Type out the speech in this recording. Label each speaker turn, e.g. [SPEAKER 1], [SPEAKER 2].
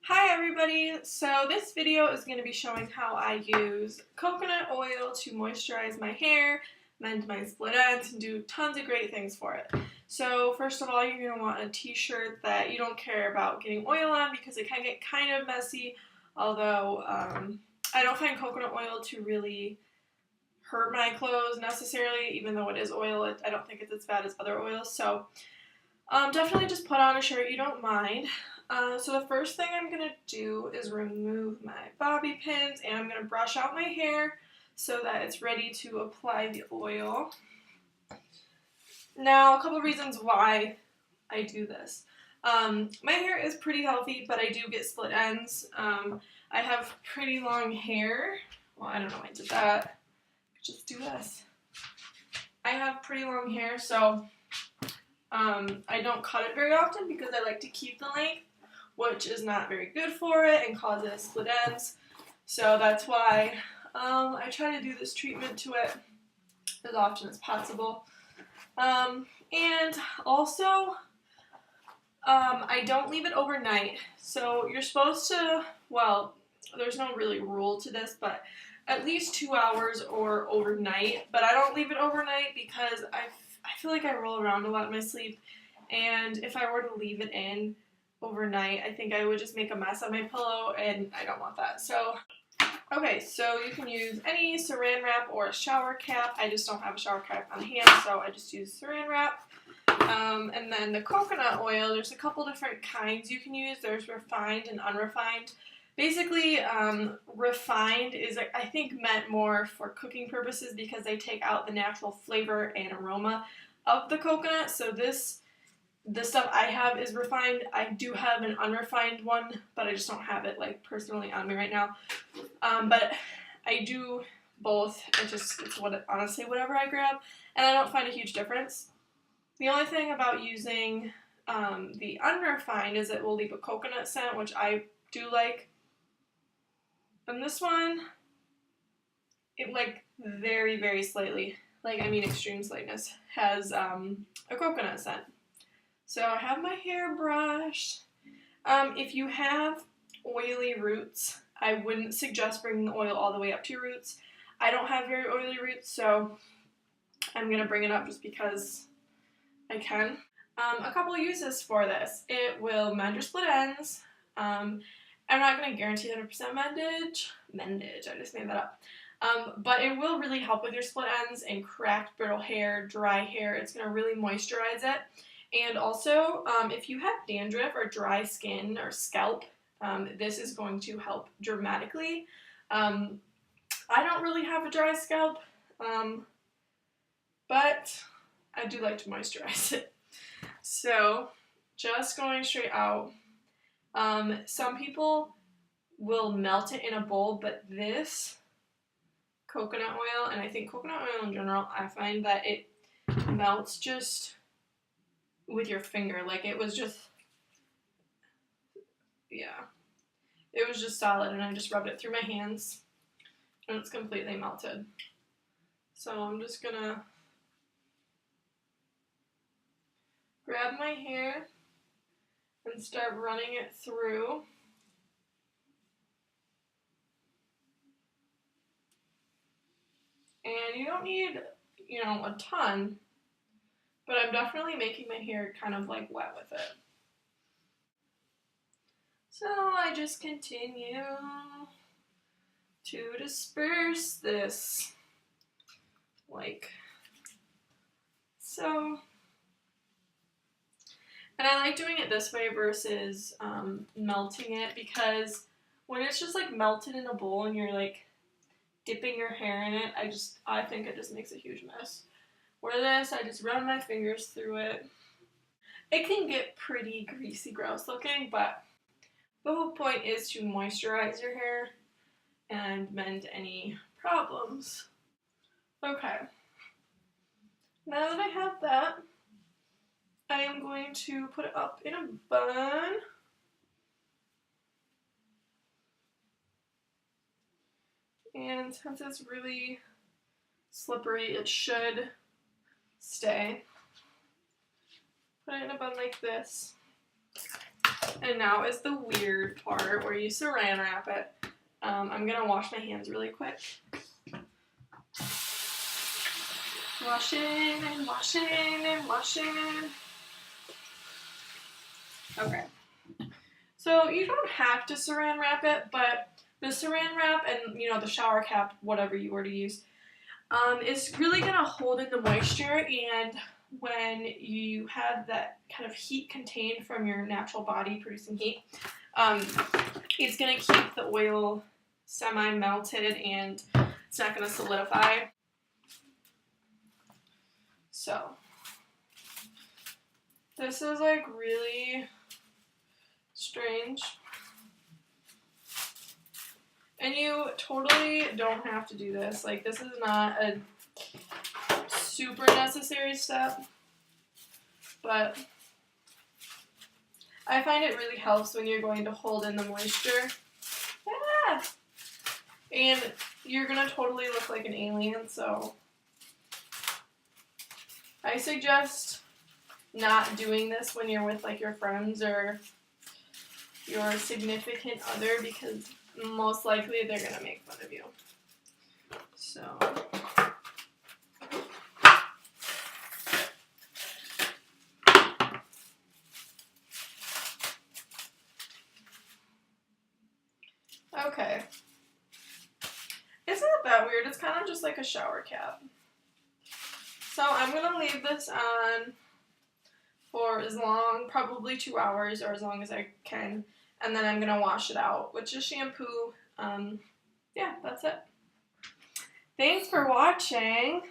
[SPEAKER 1] Hi everybody! So this video is going to be showing how I use coconut oil to moisturize my hair, mend my split ends, and do tons of great things for it. So first of all, you're going to want a t-shirt that you don't care about getting oil on because it can get kind of messy, although I don't find coconut oil to really hurt my clothes necessarily, even though it is oil. I don't think it's as bad as other oils, so definitely just put on a shirt you don't mind. So the first thing I'm going to do is remove my bobby pins, and I'm going to brush out my hair so that it's ready to apply the oil. Now, a couple reasons why I do this. My hair is pretty healthy, but I do get split ends. I have pretty long hair. Well, I don't know why I did that. Just do this. I have pretty long hair, so I don't cut it very often because I like to keep the length, which is not very good for it and causes split ends. So that's why I try to do this treatment to it as often as possible. And also, I don't leave it overnight. So you're supposed to, well, there's no really rule to this, but at least 2 hours or overnight. But I don't leave it overnight because I feel like I roll around a lot in my sleep, and if I were to leave it in overnight, I think I would just make a mess on my pillow, and I don't want that. So, okay, so you can use any saran wrap or a shower cap. I just don't have a shower cap on hand, so I just use saran wrap. And then the coconut oil, there's a couple different kinds you can use. There's refined and unrefined. Basically, refined is, I think, meant more for cooking purposes because they take out the natural flavor and aroma of the coconut. So the stuff I have is refined. I do have an unrefined one, but I just don't have it personally on me right now. But I do both. It's honestly whatever I grab, and I don't find a huge difference. The only thing about using the unrefined is it will leave a coconut scent, which I do like. And this one, it very, very slightly, extreme slightness, has a coconut scent. So I have my hair brushed. If you have oily roots, I wouldn't suggest bringing the oil all the way up to your roots. I don't have very oily roots, so I'm going to bring it up just because I can. A couple uses for this. It will mend your split ends. I'm not going to guarantee 100% mendage, I just made that up. But it will really help with your split ends and cracked, brittle hair, dry hair. It's going to really moisturize it. And also, if you have dandruff or dry skin or scalp, this is going to help dramatically. I don't really have a dry scalp, but I do like to moisturize it. So, just going straight out. Some people will melt it in a bowl, but this coconut oil, and I think coconut oil in general, I find that it melts just with your finger. It was just, yeah, it was just solid, and I just rubbed it through my hands, and it's completely melted. So I'm just gonna grab my hair and start running it through. And you don't need, a ton, but I'm definitely making my hair kind of wet with it. So I just continue to disperse this so. And I like doing it this way versus melting it, because when it's just melted in a bowl and you're dipping your hair in it, I think it just makes a huge mess. Where this, I just run my fingers through it. It can get pretty greasy, gross looking, but the whole point is to moisturize your hair and mend any problems. Okay. Now that I have that, I am going to put it up in a bun. And since it's really slippery, it should stay. Put it in a bun like this. And now is the weird part where you saran wrap it. I'm gonna wash my hands really quick. Washing and washing and washing. Okay. So you don't have to saran wrap it, but the saran wrap and the shower cap, whatever you were to use, is really gonna hold in the moisture, and when you have that kind of heat contained from your natural body producing heat, it's gonna keep the oil semi-melted and it's not gonna solidify. So this is like really strange. And you totally don't have to do this. Like, this is not a super necessary step, but I find it really helps when you're going to hold in the moisture. Yeah. And you're gonna totally look like an alien, so I suggest not doing this when you're with like your friends or your significant other, because most likely they're gonna make fun of you. So okay. Isn't it that weird? It's kind of just like a shower cap. So I'm gonna leave this on for as long, probably 2 hours or as long as I can, and then I'm gonna wash it out with just shampoo. Yeah, that's it. Thanks for watching.